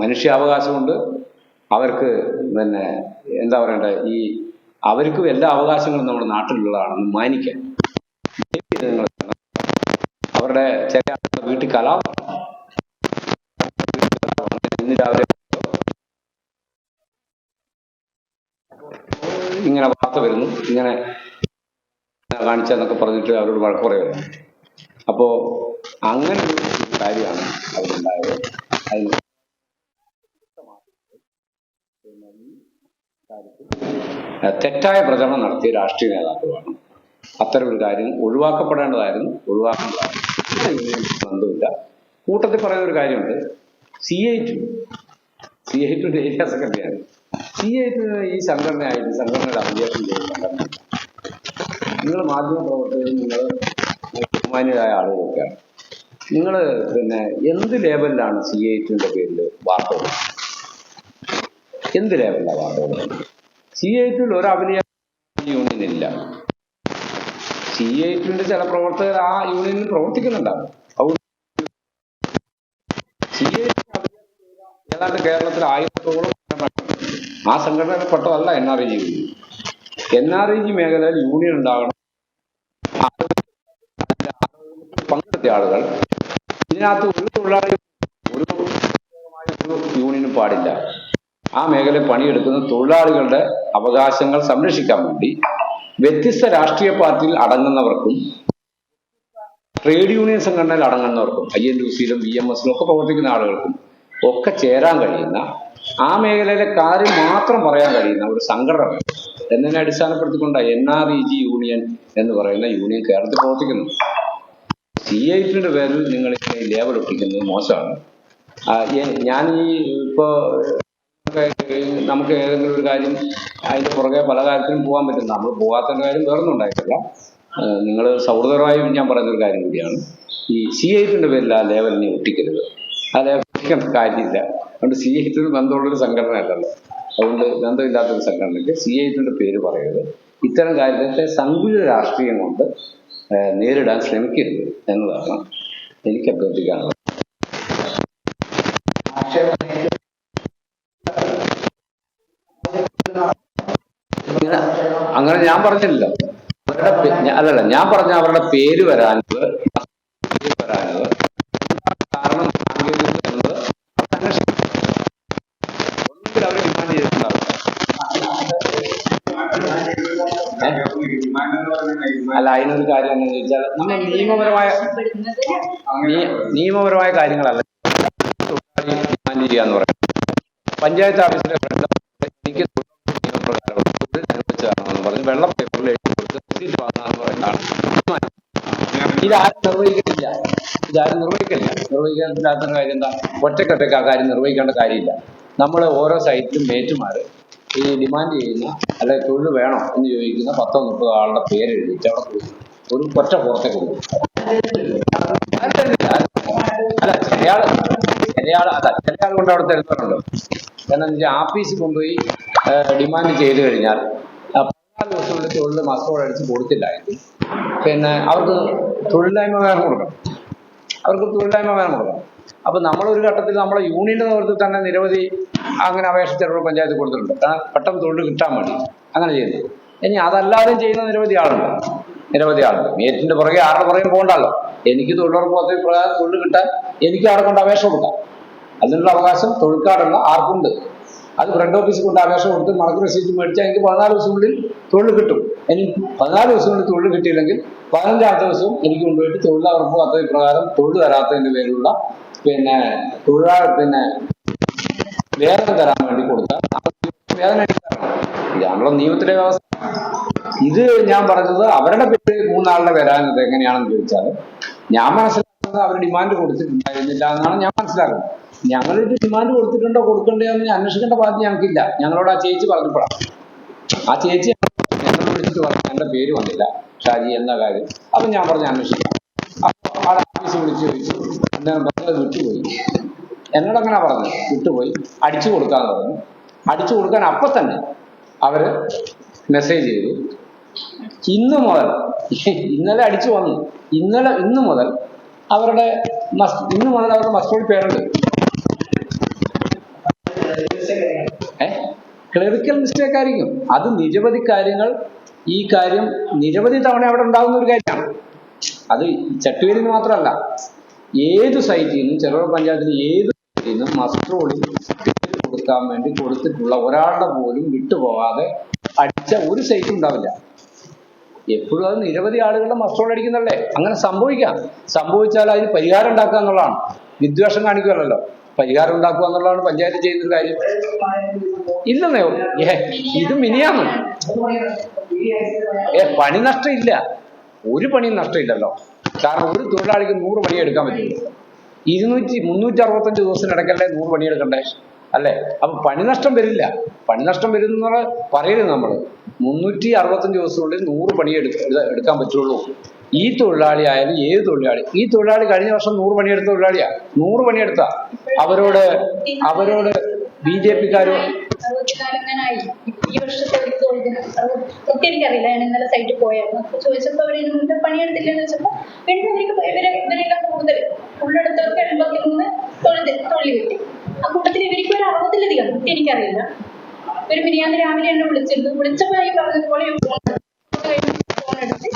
മനുഷ്യാവകാശമുണ്ട്. അവർക്ക് പിന്നെ എന്താ പറയണ്ടേ, അവർക്കും എല്ലാ അവകാശങ്ങളും നമ്മുടെ നാട്ടിലുള്ളതാണെന്ന് മാനിക്കാൻ നിങ്ങൾ അവരുടെ ചില വീട്ടിൽ ഇന്ന് രാവിലെ ഇങ്ങനെ വാർത്ത വരുന്നു, ഇങ്ങനെ കാണിച്ചെന്നൊക്കെ പറഞ്ഞിട്ട് അവരോട് വഴക്ക് പറയുന്നു. അപ്പോ അങ്ങനെ ഒരു കാര്യമാണ് അതിലുണ്ടായത്. അതിന് തെറ്റായ പ്രചരണം നടത്തിയ രാഷ്ട്രീയ നേതാക്കളുമാണ്. അത്തരം ഒരു കാര്യം ഒഴിവാക്കപ്പെടേണ്ടതായിരുന്നു, ഒഴിവാക്കേണ്ടതായിരുന്നു. ബന്ധമില്ല. കൂട്ടത്തിൽ പറയുന്ന ഒരു കാര്യമുണ്ട്, CI2 ഏരിയ സെക്രട്ടറിയാണ്. CI2 ഈ സംഘടനയായിട്ട് സംഘടനയുടെ അഭിജേഷം ചെയ്യുന്ന സംഘടന. നിങ്ങൾ മാധ്യമ പ്രവർത്തകരും നിങ്ങൾ ബഹുമാന്യരായ ആളുകളൊക്കെയാണ്. നിങ്ങൾ പിന്നെ എന്ത് ലേബലിലാണ് CI2ന്റെ പേരിൽ വാർത്ത കൊടുക്കുന്നത്? എന്ത് ലേബലിലാണ് വാർത്ത കൊടുക്കുന്നത്? CITിൽ ഒരു അഭിനയ യൂണിയൻ ഇല്ല. CITിന്റെ ചില പ്രവർത്തകർ ആ യൂണിയനിൽ പ്രവർത്തിക്കുന്നുണ്ടാവും. അതുകൊണ്ട് CIT ഏതാണ്ട് കേരളത്തിൽ 1000-ഓളം ആ സംഘടനയിൽപ്പെട്ടതല്ല NREG. NREG മേഖലയിൽ യൂണിയൻ ഉണ്ടാകണം. പങ്കെടുത്ത ആളുകൾ ഇതിനകത്ത് ഒരു തൊഴിലാളി ഒരു യൂണിയനും പാടില്ല. ആ മേഖലയിൽ പണിയെടുക്കുന്ന തൊഴിലാളികളുടെ അവകാശങ്ങൾ സംരക്ഷിക്കാൻ വേണ്ടി വ്യത്യസ്ത രാഷ്ട്രീയ പാർട്ടിയിൽ അടങ്ങുന്നവർക്കും ട്രേഡ് യൂണിയൻ സംഘടനയിൽ അടങ്ങുന്നവർക്കും INTUC-യിലും BMS-ലും ഒക്കെ പ്രവർത്തിക്കുന്ന ആളുകൾക്കും ഒക്കെ ചേരാൻ കഴിയുന്ന, ആ മേഖലയിലെ കാര്യം മാത്രം പറയാൻ കഴിയുന്ന ഒരു സംഘടന എന്നതിനെ അടിസ്ഥാനപ്പെടുത്തിക്കൊണ്ട് NREG യൂണിയൻ എന്ന് പറയുന്ന യൂണിയൻ കേരളത്തിൽ പ്രവർത്തിക്കുന്നു. CITിന്റെ പേരിൽ നിങ്ങൾ ലേബൽ ഒട്ടിക്കുന്നത് മോശമാണ്. ഞാൻ ഇപ്പോ നമുക്ക് ഏതെങ്കിലും ഒരു കാര്യം അതിന്റെ പുറകെ പല കാര്യത്തിനും പോകാൻ പറ്റും. നമ്മൾ പോകാത്തതിന്റെ കാര്യം വേറൊന്നും ഉണ്ടായിട്ടില്ല. നിങ്ങൾ സൗഹൃദപരമായി ഞാൻ പറയുന്നൊരു കാര്യം കൂടിയാണ്. ഈ CITിന്റെ പേരിൽ ആ ലേബലിനെ ഒട്ടിക്കരുത്. ആ ലേബൽ ഒട്ടിക്കേണ്ട കാര്യമില്ല. അതുകൊണ്ട് CITിന് ബന്ധമുള്ളൊരു സംഘടന അല്ലല്ലോ. അതുകൊണ്ട് ബന്ധമില്ലാത്തൊരു സംഘടനയ്ക്ക് CITിന്റെ പേര് പറയരുത്. ഇത്തരം കാര്യത്തെ സങ്കുചിത രാഷ്ട്രീയം കൊണ്ട് നേരിടാൻ ശ്രമിക്കരുത് എന്നതാണ് എനിക്ക് അഭ്യർത്ഥിക്കാനുള്ളത്. അങ്ങനെ ഞാൻ പറഞ്ഞില്ല. അല്ലല്ല, ഞാൻ പറഞ്ഞ അവരുടെ പേര് വരാനുള്ളത് കാരണം എന്നത് ഒന്നുകിൽ അവർ ഡിമാൻഡ് ചെയ്തിട്ടുണ്ടാവില്ല. അല്ല, അതിനൊരു കാര്യം എന്താണെന്ന് ചോദിച്ചാൽ നമ്മൾ നിയമപരമായ കാര്യങ്ങളല്ല ഡിമാൻഡ് ചെയ്യുക എന്ന് പറയുന്നത്. പഞ്ചായത്ത് ഓഫീസിലെ എനിക്ക് അനുവദിച്ചതാണെന്ന് പറഞ്ഞ് വെള്ള പേപ്പറിൽ എഴുതി കൊടുത്ത് രസീത് വാങ്ങാന്ന് പറയുന്നതാണ്. ഇതാരും നിർവഹിക്കുന്നില്ല. നിർവഹിക്കാത്ത കാര്യം എന്താ? ഒറ്റക്കൊറ്റയ്ക്ക് ആ കാര്യം നിർവഹിക്കേണ്ട കാര്യമില്ല. നമ്മൾ ഓരോ സൈറ്റിലും മേറ്റുമാർ ഈ ഡിമാൻഡ് ചെയ്യുന്ന അല്ലെങ്കിൽ തൊഴിൽ വേണോ എന്ന് ചോദിക്കുന്ന 10-30 ആളുടെ പേര് എഴുതിയിട്ട് അവിടെ കൊടുക്കും. ഒരു ഒറ്റ പുറത്തേക്ക് കൊടുക്കും. അല്ല, ചില ആൾ കൊണ്ട് അവിടെ തരുന്നുണ്ട്. കാരണം ആഫീസിൽ കൊണ്ടുപോയി ഡിമാൻഡ് ചെയ്ത് കഴിഞ്ഞാൽ 14 ദിവസത്തിനുള്ളിൽ തൊഴിൽ മസ്റ്റോട് അടിച്ച് കൊടുത്തില്ലായിരുന്നു പിന്നെ അവർക്ക് തൊഴിലില്ലായ്മ വേണം കൊടുക്കണം. അപ്പൊ നമ്മളൊരു ഘട്ടത്തിൽ നമ്മളെ യൂണിയന്റെ നേതൃത്വത്തിൽ തന്നെ നിരവധി അങ്ങനെ അപേക്ഷ ചെറുപുഴ പഞ്ചായത്തിൽ കൊടുത്തിട്ടുണ്ട്. പെട്ടെന്ന് തൊഴിൽ കിട്ടാൻ വേണ്ടി അങ്ങനെ ചെയ്യുന്നത്. ഇനി അതല്ലാതെയും ചെയ്യുന്ന നിരവധി ആളുണ്ട്. മേറ്റിന്റെ പുറകെ ആരുടെ പുറകെ പോകണ്ടല്ലോ. എനിക്ക് തൊഴിലുറപ്പ് പദ്ധതി പ്രകാരം തൊഴിൽ കിട്ടാൻ എനിക്ക് അവിടെ കൊണ്ട് അപേക്ഷ കൊടുക്കാം. അതിനുള്ള അവകാശം തൊഴിൽക്കാടുള്ള ആർക്കുണ്ട്. അത് ഫ്രണ്ട് ഓഫീസിൽ കൊണ്ട് അപേക്ഷ കൊടുത്ത് മടക്ക് റെസീറ്റ് മേടിച്ചാൽ എനിക്ക് 14 ദിവസത്തിനുള്ളിൽ തൊഴിൽ കിട്ടും. ഇനി 14 ദിവസത്തിനുള്ളിൽ തൊഴിൽ കിട്ടിയില്ലെങ്കിൽ 15ാമത്തെ ദിവസവും എനിക്ക് കൊണ്ടുപോയിട്ട് തൊഴിലുറപ്പ് പദ്ധതി പ്രകാരം തൊഴിൽ തരാത്തതിന്റെ പേരിലുള്ള വേതനം തരാൻ വേണ്ടി കൊടുത്താൽ വേതനം ഇതാണല്ലോ നിയമത്തിലെ വ്യവസ്ഥ. ഇത് ഞാൻ പറഞ്ഞത് അവരുടെ പേര് 3 ആളുടെ വരാനത് എങ്ങനെയാണെന്ന് ചോദിച്ചാൽ ഞാൻ മനസ്സിലാക്കുന്നത് അവർ ഡിമാൻഡ് കൊടുത്തിട്ടുണ്ടായിരുന്നില്ല എന്നാണ് ഞാൻ മനസ്സിലാക്കുന്നത്. ഞങ്ങളിത് ഡിമാൻഡ് കൊടുത്തിട്ടുണ്ടോ കൊടുക്കണ്ടോ എന്ന് അന്വേഷിക്കേണ്ട ബാധ്യത ഞങ്ങൾക്കില്ല. ഞങ്ങളോട് ആ ചേച്ചി പറഞ്ഞപ്പോഴാണ്. ആ ചേച്ചി ഞങ്ങൾ വിളിച്ചിട്ട് പറഞ്ഞു എൻ്റെ പേര് വന്നില്ല ഷാജി എന്ന കാര്യം. അപ്പം ഞാൻ പറഞ്ഞു അന്വേഷിക്കാം. അപ്പോൾ ആ ഓഫീസ് വിളിച്ച് ചോദിച്ചു. എന്തായാലും പറഞ്ഞത് വിട്ടുപോയി. എന്നോട് അങ്ങനെ പറഞ്ഞു, വിട്ടുപോയി, അടിച്ചു കൊടുക്കാന്ന് പറഞ്ഞു. അടിച്ചു കൊടുക്കാൻ അപ്പം തന്നെ അവര് മെസ്സേജ് ചെയ്തു. ഇന്ന് മുതൽ, ഇന്നലെ അടിച്ചു വന്നു, ഇന്ന് മുതൽ അവരുടെ മസ്റ്റോഡിൽ പേരുണ്ട്. ക്ലറിക്കൽ മിസ്റ്റേക്ക് ആയിരിക്കും. അത് നിരവധി കാര്യങ്ങൾ, ഈ കാര്യം നിരവധി തവണ അവിടെ ഉണ്ടാകുന്ന ഒരു കാര്യമാണ്. അത് ചട്ടുവേലിന് മാത്രമല്ല, ഏത് സൈറ്റിൽ നിന്നും ചെറുപുഴ പഞ്ചായത്തിന് ഏത് സൈറ്റിൽ നിന്നും മസ്റ്റോഡിൽ കൊടുക്കാൻ വേണ്ടി കൊടുത്തിട്ടുള്ള ഒരാളുടെ പോലും വിട്ടുപോകാതെ അടിച്ച ഒരു സൈറ്റും ഉണ്ടാവില്ല. എപ്പോഴും അത് നിരവധി ആളുകളുടെ മസ്റ്റോഡ് അടിക്കുന്നല്ലേ. അങ്ങനെ സംഭവിച്ചാൽ അതിന് പരിഹാരം ഉണ്ടാക്കുക എന്നുള്ളതാണ്. വിദ്വേഷം കാണിക്കുകയല്ലോ, പരിഹാരം ഉണ്ടാക്കുക എന്നുള്ളതാണ് പഞ്ചായത്ത് ചെയ്യുന്നൊരു കാര്യം. ഇല്ലെന്നേ, ഇത് മിനിയാന്ന് പണി നഷ്ടമില്ല. ഒരു പണിയും നഷ്ടമില്ലല്ലോ. കാരണം ഒരു തൊഴിലാളിക്ക് 100 പണിയെടുക്കാൻ പറ്റില്ല. 365 ദിവസത്തിനിടയ്ക്കല്ലേ 100 പണിയെടുക്കണ്ടേ അല്ലേ? അപ്പൊ പണി നഷ്ടം വരില്ല. പണി നഷ്ടം വരുന്ന പറയരുത്. നമ്മൾ 365 ദിവസത്തിനുള്ളിൽ 100 പണി എടുക്കാൻ പറ്റുള്ളൂ. ഈ തൊഴിലാളി ആയാലും ഏത് തൊഴിലാളി. ഈ തൊഴിലാളി കഴിഞ്ഞ വർഷം 100 പണിയെടുത്ത തൊഴിലാളിയാ. 100 പണിയെടുത്ത അവരോട് BJP-ക്കാരോ 64 ഈ വർഷത്തെ ഒരു തൊഴിലിന് കൃത്യം എനിക്കറിയില്ല. ഞാൻ ഇന്നലെ സൈറ്റിൽ പോയായിരുന്നു. അപ്പൊ ചോദിച്ചപ്പോൾ അവർ ഇതിന് മുമ്പ് പണിയെടുത്തില്ലെന്ന് വെച്ചപ്പോൾ വീണ്ടും ഇവരെല്ലാം കൂടുതൽ ഉള്ളെടുത്തവർക്ക് 83 തൊഴിൽ കിട്ടി. ആ കൂട്ടത്തിൽ ഇവർക്ക് ഒരു 60-ലധികം, കൃത്യം എനിക്കറിയില്ല. ഒരു മിനിയാന്ന് രാവിലെ എന്നെ വിളിച്ചിരുന്നു. വിളിച്ചപ്പോൾ ഈ പറഞ്ഞതുപോലെ ഫോൺ എടുത്ത്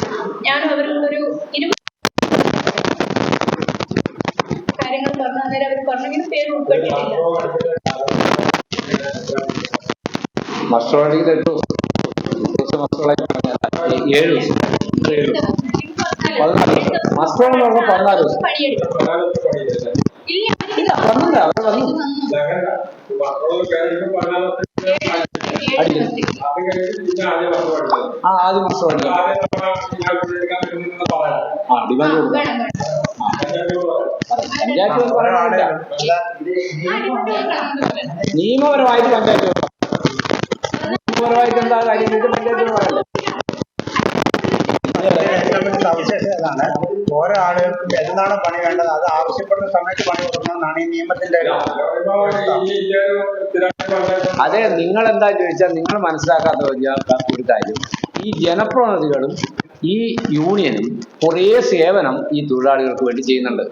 ഞാനും അവരും കൂടെ ഒരു 20 കാര്യങ്ങൾ പറഞ്ഞു. അന്നേരം അവർ പറഞ്ഞെങ്കിലും പേര് ഉൾപ്പെട്ടിട്ടില്ല. മസ്റ്റോളജിയിൽ 8 ദിവസം മസ്റ്റോളജി 7 ദിവസം 14 മസ്റ്റോൾ എന്ന് പറഞ്ഞാൽ 14 ദിവസം ഇല്ല വന്നില്ല. അവർ വന്നു ആദ്യം മസ്റ്റോളജി ഡിമാൻഡ് കൊടുക്കണം. പഞ്ചായത്ത് പറയാനില്ല, നിയമപരമായിട്ട് പഞ്ചായത്ത് നിയമപരമായിട്ട് എന്താ കാര്യം പഞ്ചായത്ത് പറയല്ലേ. സവിശേഷതയാണ് ഓരോ ആളുകൾക്കും എന്നാണ് പണി വേണ്ടത് അത് ആവശ്യപ്പെടുന്ന സമയത്ത് പണി കൊടുക്കണമെന്നാണ് ഈ നിയമത്തിന്റെ. അതെ, നിങ്ങൾ എന്താ ചോദിച്ചാൽ നിങ്ങൾ മനസ്സിലാക്കാത്ത ഒരു കാര്യം, ഈ ജനപ്രതിനിധികളും ഈ യൂണിയനും കുറേ സേവനം ഈ തൊഴിലാളികൾക്ക് വേണ്ടി ചെയ്യുന്നുണ്ട്.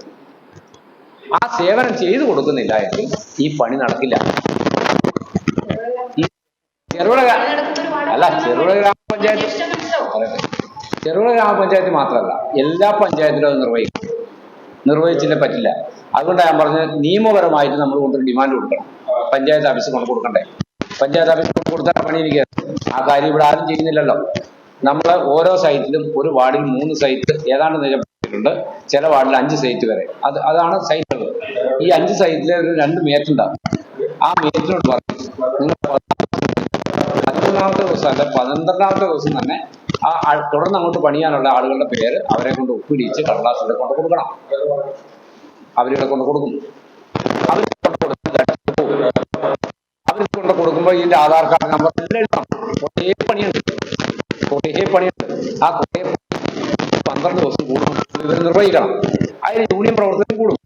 ആ സേവനം ചെയ്തു കൊടുക്കുന്നില്ല എങ്കിൽ ഈ പണി നടക്കില്ല. ചെറുപുഴ ഗ്രാമപഞ്ചായത്ത് ചെറുപുഴ ഗ്രാമപഞ്ചായത്ത് മാത്രമല്ല, എല്ലാ പഞ്ചായത്തിലും അത് നിർവഹിച്ചില്ലേ പറ്റില്ല. അതുകൊണ്ടാണ് ഞാൻ പറഞ്ഞത്, നിയമപരമായിട്ട് നമ്മൾ കൊണ്ടൊരു ഡിമാൻഡ് കൊടുക്കണം. പഞ്ചായത്ത് ഓഫീസിൽ കൊണ്ട് കൊടുക്കണ്ടേ? പഞ്ചായത്ത് ഓഫീസിൽ കൊണ്ട് കൊടുത്താൽ പണിയിരിക്കുക. ആ കാര്യം ഇവിടെ ആരും ചെയ്യുന്നില്ലല്ലോ. നമ്മൾ ഓരോ സൈറ്റിലും ഒരു വാർഡിൽ 3 സൈറ്റ് ഏതാണ്ട് നിലനിർത്തിയിട്ടുണ്ട്. ചില വാർഡിൽ 5 സൈറ്റ് വരെ. അതാണ് സൈറ്റുകൾ. ഈ 5 സൈറ്റിൽ ഒരു 2 മേറ്റുണ്ടാകും. ആ മേറ്റിനോട് പറഞ്ഞു, നിങ്ങൾ 11ാമത്തെ ദിവസം അല്ല 12ാമത്തെ ദിവസം തന്നെ തുടർന്ന് അങ്ങോട്ട് പണിയാനുള്ള ആളുകളുടെ പേര് അവരെ കൊണ്ട് ഒപ്പിടിച്ച് കടലാസിൽ കൊണ്ട് കൊടുക്കണം. അവരിവിടെ കൊണ്ട് കൊടുക്കും. അവർ കൊണ്ട് കൊടുക്കുമ്പോൾ ഇതിന്റെ ആധാർ കാർഡ് നമ്പർ എല്ലാം എഴുതണം. കുറേ പണിയുണ്ട്. ആ കുറേ 12 ദിവസം കൂടും ഇവർ നിർവഹിക്കണം. അതിന് യൂണിയൻ പ്രവർത്തനം കൂടും.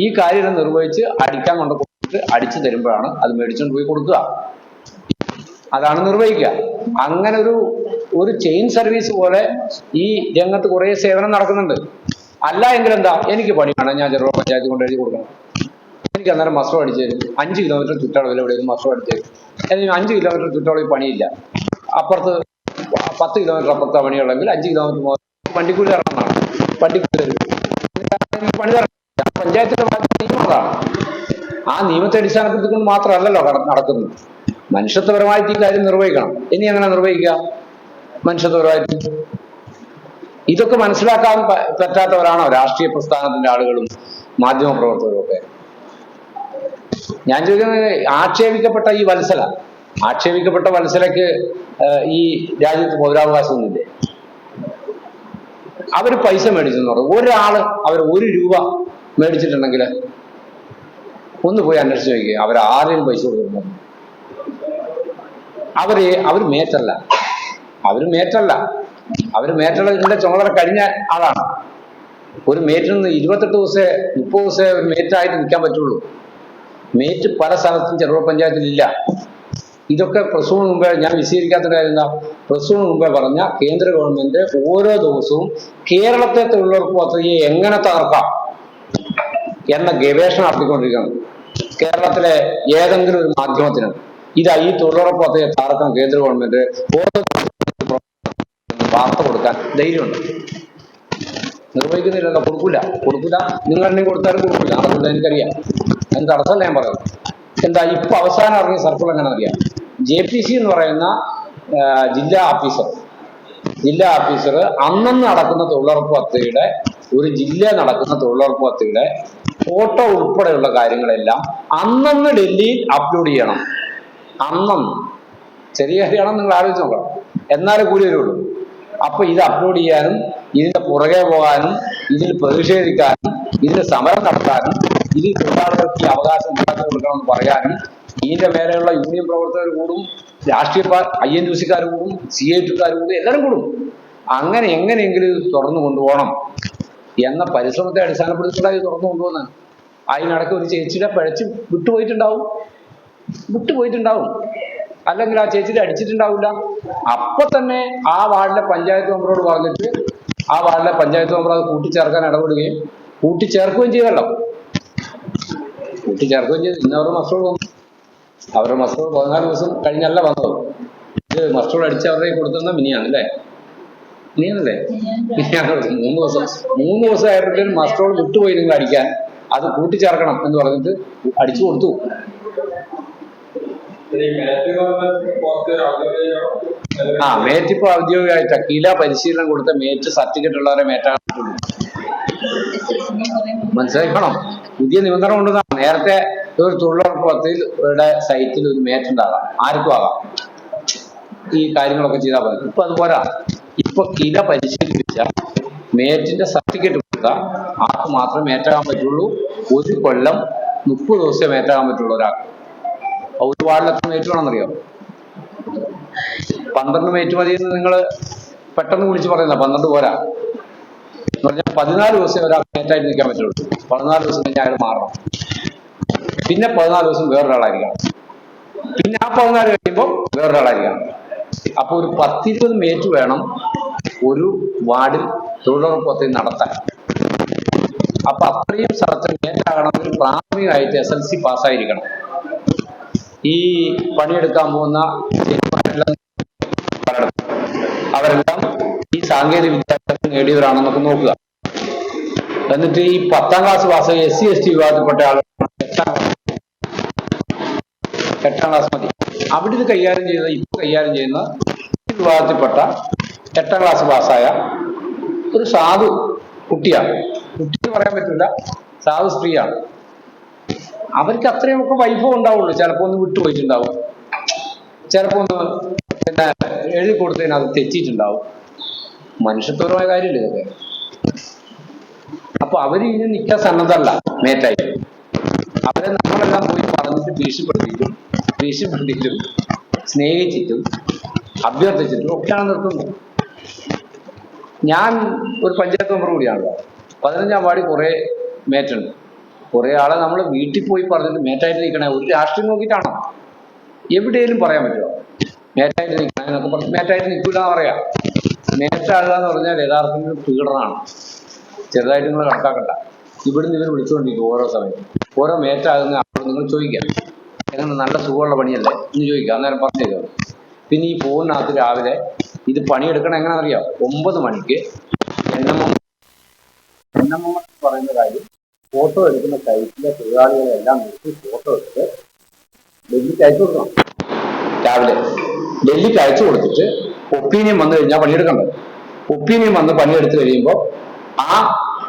ഈ കാര്യം നിർവഹിച്ച് അടിക്കാൻ കൊണ്ട് കൊടുത്തിട്ട് അടിച്ചു തരുമ്പോഴാണ് അത് മേടിച്ചുകൊണ്ട് പോയി കൊടുക്കുക. അതാണ് നിർവഹിക്കുക. അങ്ങനെ ഒരു ചെയിൻ സർവീസ് പോലെ ഈ രംഗത്ത് കുറേ സേവനം നടക്കുന്നുണ്ട്. അല്ല എങ്കിൽ എന്താ, എനിക്ക് പണി വേണം, ഞാൻ ചെറുപുഴ പഞ്ചായത്ത് കൊണ്ട് എഴുതി കൊടുക്കണം. എനിക്ക് അന്നേരം മസ്റ്റർ അടിച്ചു തരും. 5 കിലോമീറ്റർ ചുറ്റളവിൽ എവിടെയും മസ്റ്റർ അടിച്ചു തരും. എനിക്ക് 5 കിലോമീറ്റർ ചുറ്റളവിൽ പണിയില്ല, അപ്പുറത്ത് 10 കിലോമീറ്റർ അപ്പുറത്തെ പണിയുള്ളെങ്കിൽ 5 കിലോമീറ്റർ വണ്ടിക്കൂലി ഇറങ്ങുന്നതാണ്. വണ്ടിക്കൂലി തരും. പണി തരണം. പഞ്ചായത്തിന്റെ നിയമം അതാണ്. ആ നിയമത്തെ അടിസ്ഥാനപ്പെടുത്തിക്കൊണ്ട് മാത്രമല്ലല്ലോ നടക്കുന്നത്. മനുഷ്യത്വപരമായിട്ട് ഈ കാര്യം നിർവഹിക്കണം. ഇനി എങ്ങനെ നിർവഹിക്കുക മനുഷ്യത്വപരമായിട്ട്? ഇതൊക്കെ മനസ്സിലാക്കാൻ പറ്റാത്തവരാണോ രാഷ്ട്രീയ പ്രസ്ഥാനത്തിന്റെ ആളുകളും മാധ്യമപ്രവർത്തകരും ഒക്കെ? ഞാൻ ചോദിക്കുന്നത്, ആക്ഷേപിക്കപ്പെട്ട വത്സലയ്ക്ക് ഈ രാജ്യത്ത് പൗരാവകാശമൊന്നുമില്ലേ? അവര് പൈസ മേടിച്ചെന്ന് പറഞ്ഞു. ഒരാള് അവർ 1 രൂപ മേടിച്ചിട്ടുണ്ടെങ്കിൽ ഒന്ന് പോയി അന്വേഷിച്ച് നോക്കിക്കുക. അവരാരെയും പൈസ കൊടുക്കുന്നു? അവര് മേറ്റല്ല. ഇതിന്റെ ചുമതല കഴിഞ്ഞ ആളാണ്. ഒരു മേറ്റിൽ നിന്ന് 28 ദിവസേ 30 ദിവസേ ഒരു മേറ്റായിട്ട് നിൽക്കാൻ പറ്റുള്ളൂ. മേറ്റ് പല സ്ഥലത്തും ചെറുപുഴ പഞ്ചായത്തിലില്ല. ഇതൊക്കെ പ്രസവത്തിന് മുമ്പേ, ഞാൻ വിശദീകരിക്കാത്ത കാര്യം എന്താ, പ്രസവത്തിന് മുമ്പേ പറഞ്ഞ കേന്ദ്ര ഗവൺമെന്റ് ഓരോ ദിവസവും കേരളത്തെ തൊഴിലുറപ്പ് പദ്ധതിയെ എങ്ങനെ തകർക്കാം എന്ന ഗവേഷണം നടത്തിക്കൊണ്ടിരിക്കുകയാണ്. കേരളത്തിലെ ഏതെങ്കിലും ഒരു മാധ്യമത്തിന് ഈ തൊഴിലുറപ്പ് പദ്ധതിയെ തകർക്കാൻ കേന്ദ്ര ഗവൺമെന്റ് ഓരോ വാർത്ത കൊടുക്കാൻ ധൈര്യമുണ്ട്? നിർവഹിക്കുന്നില്ലല്ലോ. കൊടുക്കൂല. നിങ്ങൾ എന്നെ കൊടുത്താലും കൊടുക്കില്ല. അതുകൊണ്ട് എനിക്കറിയാം. അതിന് തടസ്സമല്ല ഞാൻ പറയുന്നത്. എന്താ ഇപ്പൊ അവസാനം ഇറങ്ങിയ സർക്കിൾ എങ്ങനെ അറിയാം? JPC എന്ന് പറയുന്ന ജില്ലാ ഓഫീസർ അന്നന്ന് നടക്കുന്ന തൊഴിലുറപ്പ് പദ്ധതിയുടെ, ഒരു ജില്ല നടക്കുന്ന തൊഴിലുറപ്പ് പദ്ധതിയുടെ ഫോട്ടോ ഉൾപ്പെടെയുള്ള കാര്യങ്ങളെല്ലാം അന്നന്ന് ഡൽഹിയിൽ അപ്ലോഡ് ചെയ്യണം. അന്നന്ന്. ചെറിയ കാര്യമാണെന്ന് നിങ്ങൾ ആലോചിച്ച് നോക്കണം. എന്നാലേ കൂലി വരുള്ളൂ. അപ്പൊ ഇത് അപ്ലോഡ് ചെയ്യാനും ഇതിന്റെ പുറകെ പോകാനും ഇതിൽ പ്രതിഷേധിക്കാനും ഇതിന് സമരം നടത്താനും ഇതിൽ തൊഴിലാളികൾക്ക് ഈ അവകാശം ഉണ്ടാക്കി കൊടുക്കണമെന്ന് പറയാനും ഇതിന്റെ മേലെയുള്ള യൂണിയൻ പ്രവർത്തകർ കൂടും, രാഷ്ട്രീയ INUC-ക്കാർ കൂടും, CIT-ക്കാർ കൂടും, എല്ലാവരും കൂടും. അങ്ങനെ എങ്ങനെയെങ്കിലും ഇത് തുറന്നു കൊണ്ടുപോകണം എന്ന പരിശ്രമത്തെ അടിസ്ഥാനപ്പെടുത്തിയിട്ടാണ് ഇത് തുറന്നു കൊണ്ടുപോകുന്നത്. അതിനിടയ്ക്ക് ഒരു ചേച്ചിയുടെ പിഴച്ച് വിട്ടുപോയിട്ടുണ്ടാവും. വിട്ടുപോയിട്ടുണ്ടാവും, അല്ലെങ്കിൽ ആ ചേച്ചിയെ അടിച്ചിട്ടുണ്ടാവില്ല. അപ്പൊ തന്നെ ആ വാർഡിലെ പഞ്ചായത്ത് മെമ്പറോട് പറഞ്ഞിട്ട് ആ വാർഡിലെ പഞ്ചായത്ത് മെമ്പർ അത് കൂട്ടിച്ചേർക്കാൻ ഇടപെടുകയും കൂട്ടിച്ചേർക്കുകയും ചെയ്തല്ലോ. കൂട്ടിച്ചേർക്കുകയും ചെയ്ത് ഇന്ന് അവരുടെ മസ്റ്റോട് വന്നു. അവരുടെ മസ്റ്റോട് 14 ദിവസം കഴിഞ്ഞല്ല വന്നത്. ഇത് മസ്റ്റോട് അടിച്ച് അവരുടെ കൊടുത്തുന്ന മിനിയാണല്ലേ? മിനിയാണല്ലേ? മിനിയാണ്. 3 ദിവസം ആയപ്പോഴത്തേക്കും മസ്റ്റോട് വിട്ടുപോയി നിങ്ങൾ അടിക്കാൻ. അത് കൂട്ടിച്ചേർക്കണം എന്ന് പറഞ്ഞിട്ട് അടിച്ചു കൊടുത്തു. മേറ്റിപ്പോ ഔദ്യോഗികമായിട്ട് കില പരിശീലനം കൊടുത്ത മേറ്റ് സർട്ടിഫിക്കറ്റ് ഉള്ളവരെ മേറ്റാൻ മനസ്സിലാക്കണം. പുതിയ നിബന്ധന കൊണ്ടുവന്നാണ്. നേരത്തെ ഒരു തൊഴിലുറപ്പ് പദ്ധതിയുടെ സൈറ്റിൽ ഒരു മേറ്റ് ഉണ്ടാകാം, ആർക്കും ആകാം, ഈ കാര്യങ്ങളൊക്കെ ചെയ്താൽ മതി. ഇപ്പൊ അതുപോലെ ഇപ്പൊ കില പരിശീലിപ്പിച്ച മേറ്റിന്റെ സർട്ടിഫിക്കറ്റ് കൊടുത്താൽ ആർക്ക് മാത്രമേ മേറ്റാകാൻ പറ്റുള്ളൂ. 1 കൊല്ലം 30 ദിവസം മേറ്റാകാൻ പറ്റുള്ളൂ ഒരാൾക്ക്. ഒരു വാർഡിൽ എത്ര മേറ്റ് വേണമെന്നറിയോ? 12 മേറ്റ് മതിയെന്ന് നിങ്ങൾ പെട്ടെന്ന് വിളിച്ച് പറയുന്ന 12 പോരാ എന്ന് പറഞ്ഞാൽ 14 ദിവസം ഒരാൾക്ക് മേറ്റായിട്ട് നിൽക്കാൻ പറ്റുള്ളൂ. 14 ദിവസം കഴിഞ്ഞാൽ അയാൾ മാറണം. പിന്നെ 14 ദിവസം വേറൊരാളായിരിക്കണം. പിന്നെ ആ 14 കഴിയുമ്പോൾ വേറൊരാളായിരിക്കണം. അപ്പൊ ഒരു 10-20 മേറ്റ് വേണം ഒരു വാർഡിൽ തൊഴിലുറപ്പ് പദ്ധതി നടത്താൻ. അപ്പൊ അത്രയും സ്ഥലത്ത് മേറ്റാകണമെങ്കിൽ പ്രാഥമികമായിട്ട് SLC പാസ്സായിരിക്കണം. ഈ പണിയെടുക്കാൻ പോകുന്ന അവരെല്ലാം ഈ സാങ്കേതിക വിദ്യാഭ്യാസം നേടിയവരാണെന്നൊക്കെ നോക്കുക. എന്നിട്ട് ഈ 10ാം ക്ലാസ് പാസ്സായി SC/ST വിഭാഗത്തിൽപ്പെട്ട ആളുകൾ 8ാം ക്ലാസ് മതി. അവിടെ ഇത് കൈകാര്യം ചെയ്യുന്ന ഇപ്പൊ കൈകാര്യം ചെയ്യുന്ന വിഭാഗത്തിൽപ്പെട്ട 8ാം ക്ലാസ് പാസ്സായ ഒരു സാധു കുട്ടിയാണ്. കുട്ടി എന്ന് പറയാൻ പറ്റില്ല, സാധു സ്ത്രീയാണ്. അവർക്ക് അത്രയൊക്കെ വൈഭവം ഉണ്ടാവുള്ളൂ. ചിലപ്പോ ഒന്ന് വിട്ടുപോയിട്ടുണ്ടാവും, ചിലപ്പോ ഒന്ന് പിന്നെ എഴുതി കൊടുത്തതിന് അത് തെറ്റിയിട്ടുണ്ടാവും. മനുഷ്യത്വപരമായ കാര്യമില്ല ഇതൊക്കെ. അപ്പൊ അവര് ഇനി നിൽക്കാൻ സന്നദ്ധല്ല മേറ്റായി. അവരെ നമ്മളെല്ലാം പോയി പറഞ്ഞിട്ട് ഭീഷണിപ്പെടുത്തിയിട്ടും സ്നേഹിച്ചിട്ടും അഭ്യർത്ഥിച്ചിട്ടും ഒക്കെയാണ് നിർത്തുന്നത്. ഞാൻ ഒരു പഞ്ചായത്ത് മെമ്പർ കൂടിയാണല്ലോ. 15ാം വാർഡിൽ കുറെ മേറ്റുണ്ട്. കുറെ ആളെ നമ്മൾ വീട്ടിൽ പോയി പറഞ്ഞിട്ട് മേറ്റായിട്ട് നിൽക്കണേ. ഒരു രാഷ്ട്രീയം നോക്കിയിട്ടാണോ? എവിടെയെങ്കിലും പറയാൻ പറ്റുമോ മേറ്റായിട്ട് നിൽക്കണേ എന്നൊക്കെ പറഞ്ഞ്? മേറ്റായിട്ട് നിൽക്കില്ല എന്ന് പറയാം. മേറ്റാകുക എന്ന് പറഞ്ഞാൽ യഥാർത്ഥത്തിൽ പീഡനമാണ്. ചെറുതായിട്ട് നിങ്ങൾ കണക്കാക്കണ്ട. ഇവിടുന്ന് ഇവർ വിളിച്ചുകൊണ്ടിരിക്കും ഓരോ സമയത്ത്. ഓരോ മേറ്റാകുന്ന ആളോട് നിങ്ങൾ ചോദിക്കാം, എങ്ങനെ നല്ല സുഖമുള്ള പണിയല്ലേ എന്ന് ചോദിക്കാം. അന്നേരം പറഞ്ഞേക്കോ. പിന്നെ ഈ ഫോണിനകത്ത് രാവിലെ ഇത് പണിയെടുക്കണം എങ്ങനെയാണെന്നറിയാം? 9 മണിക്ക് NMM പറയുന്ന കാര്യം ഫോട്ടോ എടുക്കുന്ന സൈറ്റിലെ തൊഴിലാളികളെല്ലാം നിർത്തി ഫോട്ടോ എടുത്ത് ഡൽഹിക്ക് അയച്ചു കൊടുക്കണം. രാവിലെ ഡൽഹിക്ക് അയച്ചു കൊടുത്തിട്ട് ഒപ്പീനിയൻ വന്നു കഴിഞ്ഞാൽ പണിയെടുക്കണ്ടത്. ഒപ്പീനിയൻ വന്ന് പണിയെടുത്ത് കഴിയുമ്പോൾ ആ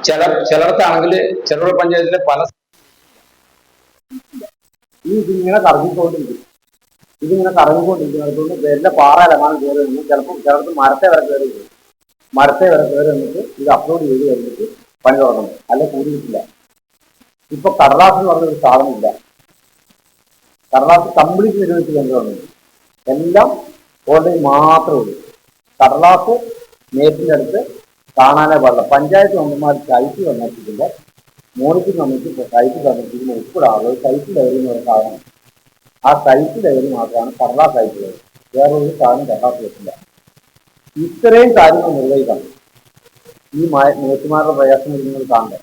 ചിലർക്കാണെങ്കിൽ ചെറുപുഴ പഞ്ചായത്തിലെ പല ഇതിങ്ങനെ കറങ്ങിക്കൊണ്ടിരിക്കുന്നതുകൊണ്ട് വലിയ പാറയിലെങ്ങാനും കയറി നിന്ന് ചിലപ്പോൾ ചിലർക്ക് മരത്തെ വരെ കയറി നിന്നിട്ട് ഇത് അപ്ലോഡ് ചെയ്ത് കഴിഞ്ഞിട്ട് പണി തുടങ്ങുന്നു. അല്ല കൂടിയിട്ടില്ല. ഇപ്പൊ കടലാസ് എന്ന് പറഞ്ഞൊരു സാധനമില്ല. കടലാസ് കംപ്ലീറ്റ് നിരോധിച്ച് കൊണ്ടുവന്നത് എല്ലാം ഓൾറെഡി മാത്രമേ ഉള്ളൂ. കടലാസ് മേറ്റിൻ്റെ അടുത്ത് കാണാനേ പാടില്ല. പഞ്ചായത്ത് മെമ്പർമാർ സൈറ്റ് തന്നിട്ടില്ല. മോണിറ്ററിംഗ് കമ്മിറ്റി സൈറ്റ് തന്നിട്ടിരിക്കുന്ന ഉൾപ്പെടാതെ സൈറ്റ് ഡയറി എന്ന് പറയുന്ന സാധനം. ആ സൈറ്റ് ഡയറി മാത്രമാണ് കടലാസ് സൈറ്റ് ഡയറി. വേറൊരു സാധനം കടലാസ് വെച്ചില്ല. ഇത്രയും കാര്യങ്ങൾ നിർവഹിക്കണം. ഈ മേറ്റുമാരുടെ പ്രയാസം നിങ്ങൾ കാണണ്ടേ?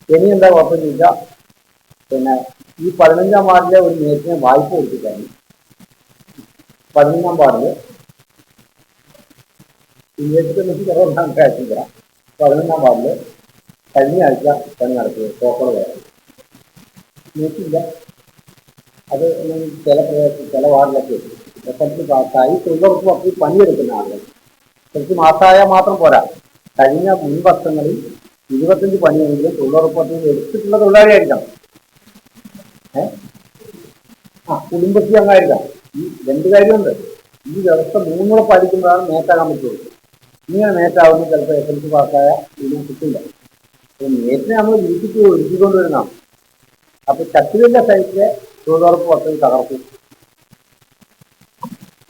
ഇനി എന്താ കുഴപ്പമില്ല. പിന്നെ ഈ 15ാം വാർഡിലെ ഒരു മേറ്റിനെ വായ്പ കൊടുത്തിട്ടാണ് 15ാം വാർഡില് കുറവാക്കില്ല. 15ാം വാർഡില് കഴിഞ്ഞ ആഴ്ച പണി നടത്തിയത് ടോക്കൺ വേറെ മേറ്റില്ല. അത് ചില വാർഡിലൊക്കെ SLC പാസ്സായി തൊഴിലുറപ്പ് പദ്ധതി പണിയെടുക്കുന്ന ആളുകൾ SLC പാസ്സായാൽ മാത്രം പോരാ. കഴിഞ്ഞ മുൻ വർഷങ്ങളിൽ 25 പണിയെങ്കിലും തൊഴിലുറപ്പ് പദ്ധതി എടുത്തിട്ടുള്ള തൊഴിലാളിയായിരിക്കണം. കുടുംബശ്രീ അംഗമായിരിക്കണം. ഈ 2 കാര്യമുണ്ട്. ഈ വ്യവസ്ഥ 3 കൂടെ പാലിക്കുമ്പോഴാണ് മേറ്റാകാൻ പറ്റുള്ളൂ. ഇങ്ങനെ മേറ്റാവുമ്പോൾ ചിലപ്പോൾ SLC പാസ്സായ ഇതിനും കിട്ടില്ല. മേറ്റിനെ നമ്മൾ വീട്ടിൽ ഒരുക്കിക്കൊണ്ടുവരുന്നതാണ്. അപ്പൊ ചട്ടിലിന്റെ സൈറ്റിലെ തൊഴിലുറപ്പ് പദ്ധതി തകർത്തു.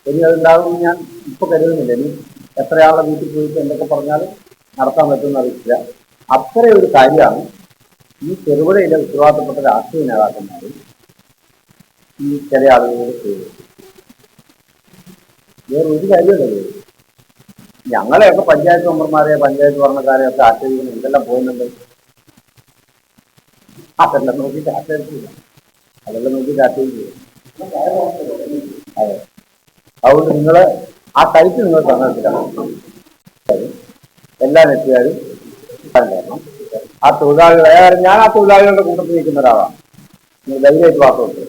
ഇനി അതുണ്ടാകും ഞാൻ ഇപ്പൊ കരുതുന്നില്ല. ഇനി എത്രയാളുടെ വീട്ടിൽ പോയിട്ട് എന്തൊക്കെ പറഞ്ഞാലും നടത്താൻ പറ്റുമെന്ന് അറിയില്ല. അത്ര ഒരു കാര്യമാണ് ഈ ചെറുപുഴയിലെ ഉത്തരവാദിത്തപ്പെട്ട രാഷ്ട്രീയ നേതാക്കന്മാരും ഈ ചില ആളുകളോട് ചെയ്തു. വേറൊരു കാര്യമല്ല, ഞങ്ങളെയൊക്കെ പഞ്ചായത്ത് മെമ്പർമാരെ പഞ്ചായത്ത് ഭരണക്കാരെ ഒക്കെ ആശ്രയിക്കണം. ഇതെല്ലാം പോകുന്നുണ്ട്, അതെല്ലാം നോക്കിയിട്ട് ആശ്രയിക്കില്ല, അതെല്ലാം നോക്കിയിട്ട് ആശ്രയിക്കില്ല. അതെ, അതുകൊണ്ട് നിങ്ങൾ ആ സൈറ്റ് നിങ്ങൾ സന്ദർശിക്കണം. എല്ലാ നെറ്റുകാരും കാരണം ആ തൊഴിലാളികളെ, ഞാൻ ആ തൊഴിലാളികളുടെ കൂട്ടത്തിൽ നിൽക്കുന്ന ഒരാളാണ്. ധൈര്യമായിട്ട് വാക്കുണ്ട്.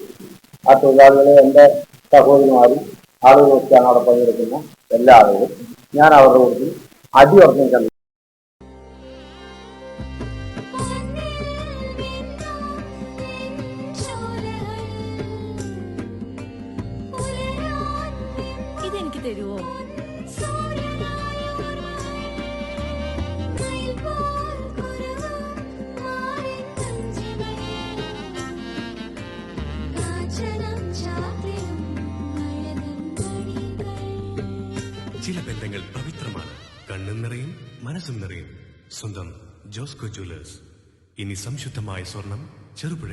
ആ തൊഴിലാളികളെ എൻ്റെ സഹോദരിമാരും ആളുകളൊക്കെയാണ് അവിടെ പങ്കെടുക്കുന്ന എല്ലാ ആളുകളും. ഞാൻ അവരുടെ കൂട്ടത്തിൽ അടിയുറപ്പിക്കാൻ കഴിയും. ഇതെനിക്ക് തരുമോ? ചില ബന്ധങ്ങൾ പവിത്രമാണ്. കണ്ണും നിറയും മനസ്സും നിറയും. സ്വന്തം ജോസ്കോ ജ്വല്ലേഴ്സ്. ഇനി സംശുദ്ധമായ സ്വർണം ചെറുപുഴ.